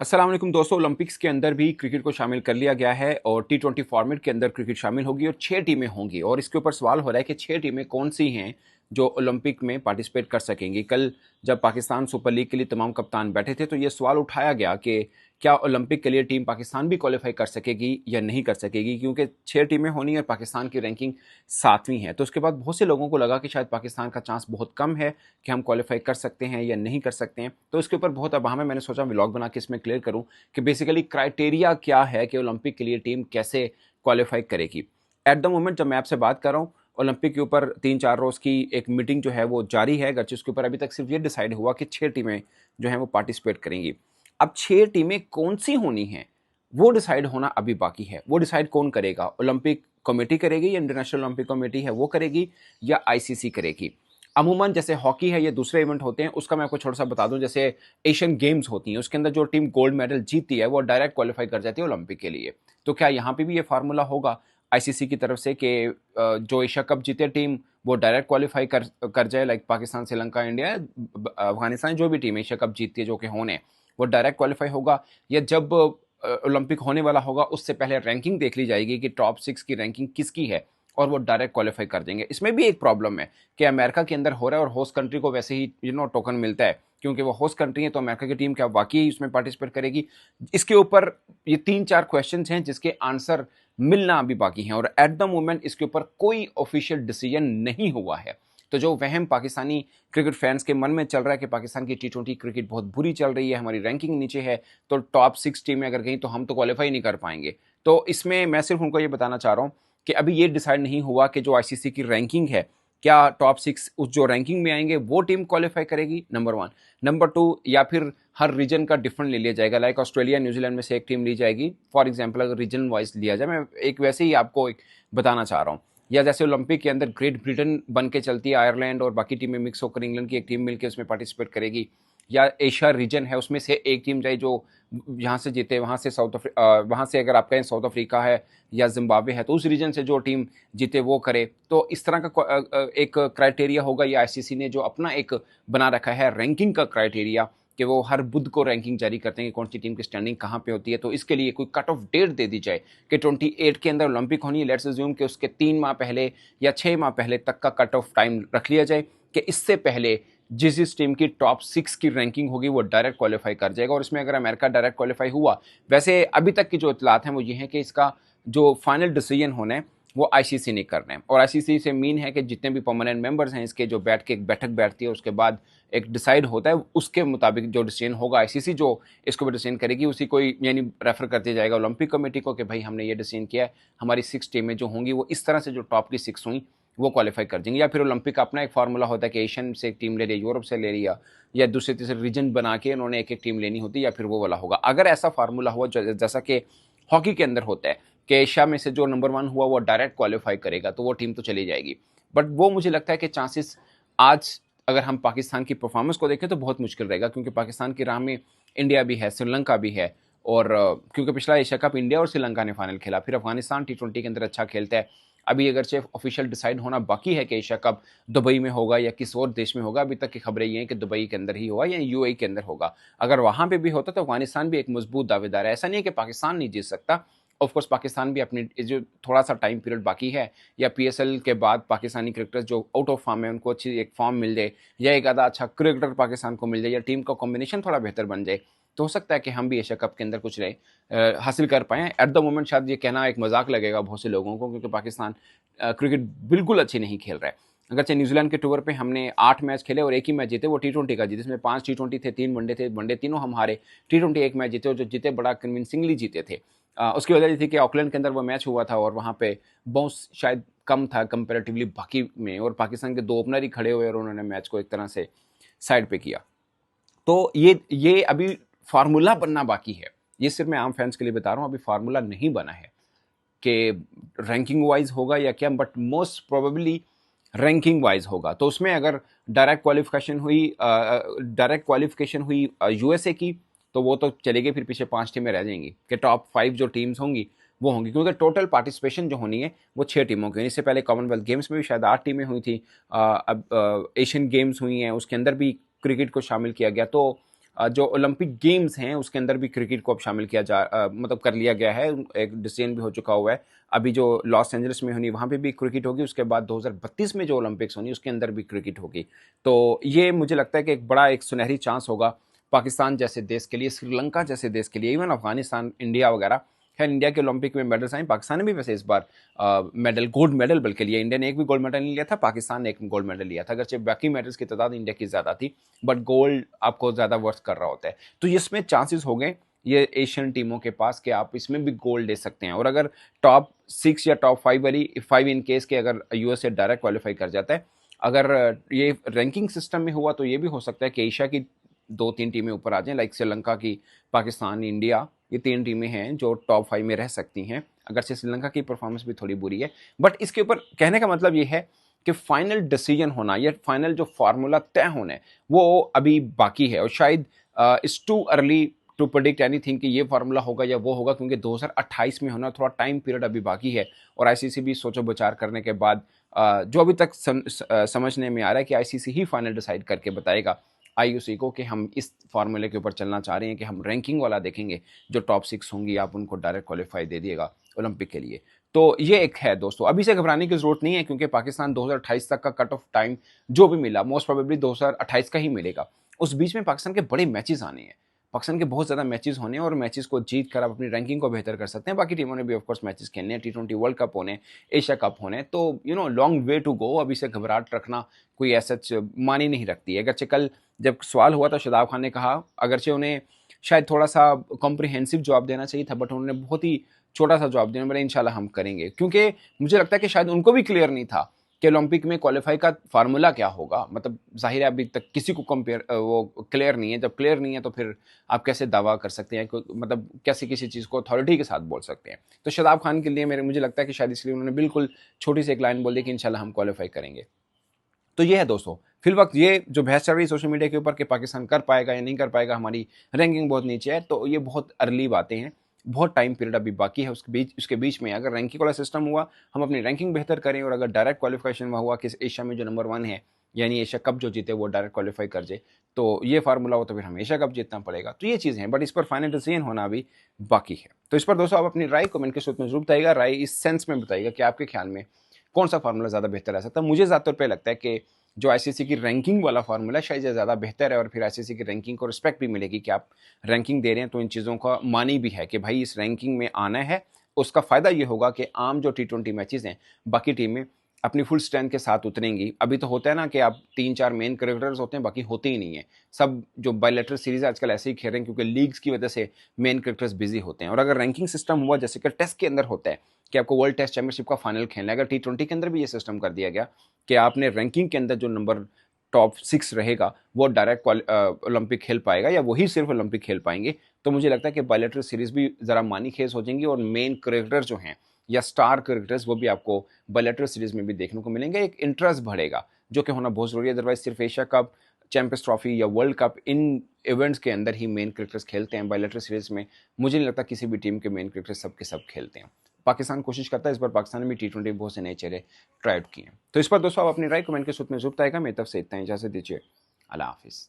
अस्सलाम वालेकुम दोस्तों। ओलंपिक्स के अंदर भी क्रिकेट को शामिल कर लिया गया है और टी20 फॉर्मेट के अंदर क्रिकेट शामिल होगी और 6 टीमें होंगी और इसके ऊपर सवाल हो रहा है कि 6 टीमें कौन सी हैं जो ओलंपिक में पार्टिसिपेट कर सकेंगी। कल जब पाकिस्तान सुपर लीग के लिए तमाम कप्तान बैठे थे तो ये सवाल उठाया गया कि क्या ओलंपिक के लिए टीम पाकिस्तान भी क्वालिफाई कर सकेगी या नहीं कर सकेगी, क्योंकि 6 टीमें होनी और पाकिस्तान की रैंकिंग 7वीं है। तो उसके बाद बहुत से लोगों को लगा कि शायद पाकिस्तान का चांस बहुत कम है कि हम क्वालिफाई कर सकते हैं या नहीं कर सकते हैं। तो इसके ऊपर बहुत अबाम है। मैंने सोचा व्लॉग बना के इसमें क्लियर करूं कि बेसिकली क्राइटेरिया क्या है कि ओलंपिक के लिए टीम कैसे क्वालिफाई करेगी। एट द मोमेंट जब मैं आपसे बात कर रहा हूँ, ओलंपिक के ऊपर 3-4 रोज़ की एक मीटिंग जो है वो जारी है, अगरचे उसके ऊपर अभी तक सिर्फ ये डिसाइड हुआ कि 6 टीमें जो हैं वो पार्टिसिपेट करेंगी। अब 6 टीमें कौन सी होनी हैं वो डिसाइड होना अभी बाकी है। वो डिसाइड कौन करेगा? ओलंपिक कमेटी करेगी या इंटरनेशनल ओलंपिक कमेटी है वो करेगी या आईसीसी करेगी? अमूमन जैसे हॉकी है या दूसरे इवेंट होते हैं उसका मैं आपको थोड़ा सा बता दूं, जैसे एशियन गेम्स होती हैं उसके अंदर जो टीम गोल्ड मेडल जीतती है वो डायरेक्ट क्वालिफाई कर जाती है ओलंपिक के लिए। तो क्या यहाँ पे भी ये फार्मूला होगा आईसीसी की तरफ से कि जो एशिया कप जीते टीम वो डायरेक्ट क्वालिफाई कर जाए, लाइक पाकिस्तान, श्रीलंका, इंडिया, अफगानिस्तान, जो भी टीम एशिया कप जीतती है जो कि होने, वो डायरेक्ट क्वालिफाई होगा? या जब ओलंपिक होने वाला होगा उससे पहले रैंकिंग देख ली जाएगी कि टॉप 6 की रैंकिंग किसकी है और वो डायरेक्ट क्वालिफाई कर देंगे? इसमें भी एक प्रॉब्लम है कि अमेरिका के अंदर हो रहा है और होस्ट कंट्री को वैसे ही टोकन मिलता है क्योंकि वो होस्ट कंट्री है। तो अमेरिका की टीम क्या वाकई इसमें पार्टिसिपेट करेगी? इसके ऊपर ये 3-4 क्वेश्चंस हैं जिसके आंसर मिलना अभी बाकी हैं और एट द मोमेंट इसके ऊपर कोई ऑफिशियल डिसीजन नहीं हुआ है। तो जो वहम पाकिस्तानी क्रिकेट फैंस के मन में चल रहा है कि पाकिस्तान की टी20 क्रिकेट बहुत बुरी चल रही है, हमारी रैंकिंग नीचे है, तो टॉप 6 टीमें अगर गई तो हम तो क्वालिफाई नहीं कर पाएंगे। तो इसमें मैं सिर्फ उनको ये बताना चाह रहा हूँ कि अभी ये डिसाइड नहीं हुआ कि जो आईसीसी की रैंकिंग है, क्या टॉप 6 उस जो रैंकिंग में आएंगे वो टीम क्वालिफाई करेगी, नंबर 1। नंबर 2, या फिर हर रीजन का डिफरेंट ले लिया जाएगा, लाइक ऑस्ट्रेलिया न्यूजीलैंड में से एक टीम ली जाएगी फॉर एग्जाम्पल, अगर रीजन वाइज लिया जाए। मैं एक वैसे ही आपको एक बताना चाह रहा हूँ। या जैसे ओलंपिक के अंदर ग्रेट ब्रिटेन बन के चलती है, आयरलैंड और बाकी टीमें मिक्स होकर इंग्लैंड की एक टीम मिलकर उसमें पार्टिसिपेट करेगी। या एशिया रीजन है उसमें से एक टीम जाए जो यहाँ से जीते, वहाँ से वहाँ से अगर आप कहें साउथ अफ्रीका है या जिम्बाब्वे है तो उस रीजन से जो टीम जीते वो करे। तो इस तरह का एक क्राइटेरिया होगा। या आईसीसी ने जो अपना एक बना रखा है रैंकिंग का क्राइटेरिया कि वो हर बुध को रैंकिंग जारी करते हैं कि कौन सी टीम की स्टैंडिंग कहाँ पे होती है। तो इसके लिए कोई कट ऑफ डेट दे दी जाए कि 28 के अंदर ओलंपिक होनी है, लेट्स अज्यूम कि उसके 3 माह पहले या 6 माह पहले तक का कट ऑफ टाइम रख लिया जाए कि इससे पहले जिस टीम की टॉप 6 की रैंकिंग होगी वो डायरेक्ट क्वालिफाई कर जाएगा। और इसमें अगर अमेरिका डायरेक्ट क्वालिफाई हुआ, वैसे अभी तक की जो इतलात हैं वो ये हैं कि इसका जो फाइनल डिसीजन होना है वो आईसीसी ने करना है। और आईसीसी से मीन है कि जितने भी परमानेंट मेंबर्स हैं इसके, जो बैठ के एक बैठक बैठती है उसके बाद एक डिसाइड होता है, उसके मुताबिक जो डिसीजन होगा आईसीसी जो इसको भी डिसीजन करेगी उसी को यानी रेफर कर दिया जाएगा ओलंपिक कमेटी को कि भाई हमने ये डिसीजन किया है, हमारी 6 टीमें जो होंगी वो इस तरह से जो टॉप की 6 हुई वो क्वालिफाई कर देंगे। या फिर ओलंपिक का अपना एक फार्मूला होता है कि एशियन से एक टीम ले रही है, यूरोप से ले रही है, या दूसरे तीसरे रीजन बना के उन्होंने एक एक टीम लेनी होती है, या फिर वो वाला होगा। अगर ऐसा फार्मूला हुआ जैसा कि हॉकी के अंदर होता है कि एशिया में से जो नंबर 1 हुआ वो डायरेक्ट क्वालिफाई करेगा तो वो टीम तो चली जाएगी। बट वो मुझे लगता है कि चांसेस आज अगर हम पाकिस्तान की परफॉर्मेंस को देखें तो बहुत मुश्किल रहेगा, क्योंकि पाकिस्तान की राह में इंडिया भी है, श्रीलंका भी है। और क्योंकि पिछला एशिया कप इंडिया और श्रीलंका ने फाइनल खेला, फिर अफगानिस्तान टी20 के अंदर अच्छा खेलता है। अभी अगर से ऑफिशियल डिसाइड होना बाकी है कि एशिया कप दुबई में होगा या किस और देश में होगा, अभी तक की खबरें ये हैं कि दुबई के अंदर ही होगा या यूएई के अंदर होगा। अगर वहां पे भी होता तो अफगानिस्तान भी एक मजबूत दावेदार है, ऐसा नहीं है कि पाकिस्तान नहीं जीत सकता। ऑफकोर्स पाकिस्तान भी अपनी जो थोड़ा सा टाइम पीरियड बाकी है, या पीएसएल के बाद पाकिस्तानी क्रिकेटर्स जो आउट ऑफ फॉर्म है उनको अच्छी एक फॉर्म मिल जाए, या एक आधा अच्छा क्रिकेटर पाकिस्तान को मिल जाए, या टीम का कॉम्बिनेशन थोड़ा बेहतर बन जाए, तो हो सकता है कि हम भी एशिया कप के अंदर कुछ हासिल कर पाएँ। एट द मोमेंट शायद ये कहना एक मजाक लगेगा बहुत से लोगों को, क्योंकि पाकिस्तान क्रिकेट बिल्कुल अच्छी नहीं खेल रहा है। अगरचे न्यूजीलैंड के टूर पे हमने 8 मैच खेले और एक ही मैच जीते, वो टी20 का जीते, जिसमें 5 टी20 थे, 3 वनडे थे, वनडे तीनों हम हारे, टी20 एक मैच जीते और जो जीते बड़ा कन्विंसिंगली जीते थे। उसकी वजह ये थी कि ऑकलैंड के अंदर वो मैच हुआ था और वहाँ पे बाउंस शायद कम था कंपैरेटिवली बाकी में, और पाकिस्तान के 2 ओपनर ही खड़े हुए और उन्होंने मैच को एक तरह से साइड पे किया। तो ये अभी फार्मूला बनना बाकी है। ये सिर्फ मैं आम फैंस के लिए बता रहा हूँ, अभी फार्मूला नहीं बना है कि रैंकिंग वाइज होगा या क्या, but most probably ranking wise होगा। तो उसमें अगर डायरेक्ट क्वालिफिकेशन हुई यूएसए की तो वो तो चलेगी, फिर पीछे 5 टीमें रह जाएंगी कि टॉप 5 जो टीम्स होंगी वो होंगी, क्योंकि टोटल पार्टिसिपेशन जो होनी है वो 6 टीमों की। इससे पहले कॉमनवेल्थ गेम्स में भी शायद 8 टीमें हुई थी, अब एशियन गेम्स हुई हैं उसके अंदर भी क्रिकेट को शामिल किया गया। तो जो ओलंपिक गेम्स हैं उसके अंदर भी क्रिकेट को अब शामिल किया मतलब कर लिया गया है, एक डिसीजन भी हो चुका हुआ है। अभी जो लॉस एंजलिस में होनी वहाँ पे भी क्रिकेट होगी, उसके बाद 2032 में जो ओलंपिक्स होनी उसके अंदर भी क्रिकेट होगी। तो ये मुझे लगता है कि एक बड़ा एक सुनहरी चांस होगा पाकिस्तान जैसे देश के लिए, श्रीलंका जैसे देश के लिए, इवन अफगानिस्तान, इंडिया वगैरह। खैर इंडिया के ओलंपिक में मेडल्स आए, पाकिस्तान ने भी वैसे इस बार मेडल, गोल्ड मेडल बल्कि लिया। इंडिया ने एक भी गोल्ड मेडल नहीं लिया था, पाकिस्तान ने एक गोल्ड मेडल लिया था, अगरचे बाकी मेडल्स की तादाद इंडिया की ज़्यादा थी, बट गोल्ड आपको ज़्यादा वर्थ कर रहा होता है। तो इसमें चांसेस हो गए ये एशियन टीमों के पास कि आप इसमें भी गोल्ड ले सकते हैं। और अगर टॉप 6 या टॉप 5 वाली 5 इन केस के अगर यूएसए डायरेक्ट क्वालिफाई कर जाता है, अगर ये रैंकिंग सिस्टम में हुआ तो ये भी हो सकता है कि एशिया की 2-3 टीमें ऊपर आ जाएं, लाइक श्रीलंका की, पाकिस्तान, इंडिया, ये 3 टीमें हैं जो टॉप 5 में रह सकती हैं। अगर से श्रीलंका की परफॉर्मेंस भी थोड़ी बुरी है, बट इसके ऊपर कहने का मतलब ये है कि फाइनल डिसीजन होना या फाइनल जो फार्मूला तय होना है वो अभी बाकी है। और शायद it's too early to predict anything कि ये फार्मूला होगा या वो होगा, क्योंकि 2028 में होना, थोड़ा टाइम पीरियड अभी बाकी है। और आईसीसी भी सोचो विचार करने के बाद जो अभी तक समझने में आ रहा है कि आईसीसी ही फाइनल डिसाइड करके बताएगा आईयूसी को कि हम इस फार्मूले के ऊपर चलना चाह रहे हैं कि हम रैंकिंग वाला देखेंगे, जो टॉप 6 होंगी आप उनको डायरेक्ट क्वालिफाई दे दिएगा ओलंपिक के लिए। तो ये एक है दोस्तों, अभी से घबराने की जरूरत नहीं है, क्योंकि पाकिस्तान 2028 तक का कट ऑफ टाइम जो भी मिला मोस्ट प्रोबेबली 2028 का ही मिलेगा। उस बीच में पाकिस्तान के बड़े मैचेस आने हैं, पाकिस्तान के बहुत ज़्यादा मैचेस होने हैं, और मैचेस को जीत कर आप अपनी रैंकिंग को बेहतर कर सकते हैं। बाकी टीमों ने भी ऑफकोर्स मैचेस खेलने हैं, T20 वर्ल्ड कप होने, एशिया कप होने, तो लॉन्ग वे टू गो। अभी से घबराहट रखना कोई ऐसा मानी नहीं रखती है। अगरचे कल जब सवाल हुआ तो शादाब खान ने कहा, अगरचे उन्हें शायद थोड़ा सा कॉम्प्रिहेंसिव जवाब देना चाहिए था, बट उन्होंने बहुत ही छोटा सा जवाब दिया, बोले इंशाल्लाह हम करेंगे, क्योंकि मुझे लगता है कि शायद उनको भी क्लियर नहीं था कि ओलंपिक में क्वालिफाई का फार्मूला क्या होगा। मतलब जाहिर है अभी तक किसी को वो क्लियर नहीं है, जब क्लियर नहीं है तो फिर आप कैसे दावा कर सकते हैं, मतलब कैसे किसी चीज़ को अथॉरिटी के साथ बोल सकते हैं। तो शादाब खान के लिए मुझे लगता है कि शायद इसलिए उन्होंने बिल्कुल छोटी सी एक लाइन बोल दी कि इंशाल्लाह हम क्वालिफाई करेंगे। तो ये है दोस्तों, फिल वक्त ये जो बहस चल रही है सोशल मीडिया के ऊपर कि पाकिस्तान कर पाएगा या नहीं कर पाएगा, हमारी रैंकिंग बहुत नीचे है, तो ये बहुत अर्ली बातें हैं, बहुत टाइम पीरियड अभी बाकी है। उसके बीच में अगर रैंकिंग वाला सिस्टम हुआ, हम अपनी रैंकिंग बेहतर करें, और अगर डायरेक्ट क्वालिफिकेशन में हुआ कि एशिया में जो नंबर 1 है, यानी एशिया कप जो जीते वो डायरेक्ट क्वालिफाई कर जाए, तो ये फार्मूला हो तो फिर हमें एशिया कप जीतना पड़ेगा। तो ये चीज़ है, बट इस पर फाइनल डिसीजन होना अभी बाकी है। तो इस पर दोस्तों आप अपनी राय कमेंट के सूत्र में जरूर बताइएगा, राय इस सेंस में बताइएगा कि आपके ख्याल में कौन सा फार्मूला ज़्यादा बेहतर रह सकता है। मुझे ज़्यादातर पे लगता है कि जो आईसीसी की रैंकिंग वाला फार्मूला शायद ज़्यादा बेहतर है, और फिर आईसीसी की रैंकिंग को रिस्पेक्ट भी मिलेगी कि आप रैंकिंग दे रहे हैं, तो इन चीज़ों का मानी भी है कि भाई इस रैंकिंग में आना है। उसका फ़ायदा ये होगा कि आम जो T20 मैचेस हैं, बाकी टीमें अपनी फुल स्ट्रेंथ के साथ उतरेंगी। अभी तो होता है ना कि आप 3-4 मेन क्रिकेटर्स होते हैं, बाकी होते ही नहीं है। सब जो बायलैटरल सीरीज आजकल ऐसे ही खेल रहे हैं, क्योंकि लीग्स की वजह से मेन क्रिकेटर्स बिजी होते हैं। और अगर रैंकिंग सिस्टम हुआ जैसे कि टेस्ट के अंदर होता है कि आपको वर्ल्ड टेस्ट चैंपियनशिप का फाइनल खेलना है, अगर T20 के अंदर भी ये सिस्टम कर दिया गया कि आपने रैंकिंग के अंदर जो नंबर टॉप 6 रहेगा वो डायरेक्ट ओलंपिक खेल पाएगा, या वही सिर्फ ओलंपिक खेल पाएंगे, तो मुझे लगता है कि बायलैटरल सीरीज भी ज़रा मानी खेज हो जाएंगी, और मेन क्रिकेटर जो हैं या स्टार क्रिकेटर्स वो भी आपको बायलैटरल सीरीज में भी देखने को मिलेंगे। एक इंटरेस्ट बढ़ेगा जो कि होना बहुत ज़रूरी है। अदरवाइज सिर्फ एशिया कप, चैंपियंस ट्रॉफी या वर्ल्ड कप, इन इवेंट्स के अंदर ही मेन क्रिकेटर्स खेलते हैं। बायलैटरल सीरीज में मुझे नहीं लगता किसी भी टीम के मेन क्रिकेटर्स सब के सब खेलते हैं। पाकिस्तान कोशिश करता है, इस बार पाकिस्तान ने भी T20 बहुत से नए चेहरे ट्राई किए हैं। तो इस पर दोस्तों आप अपनी राय कमेंट के सूत्र में जरूर बताएगा। मेरी तरफ से इतना ही, इजाजत दीजिए, अल्लाह हाफिज़।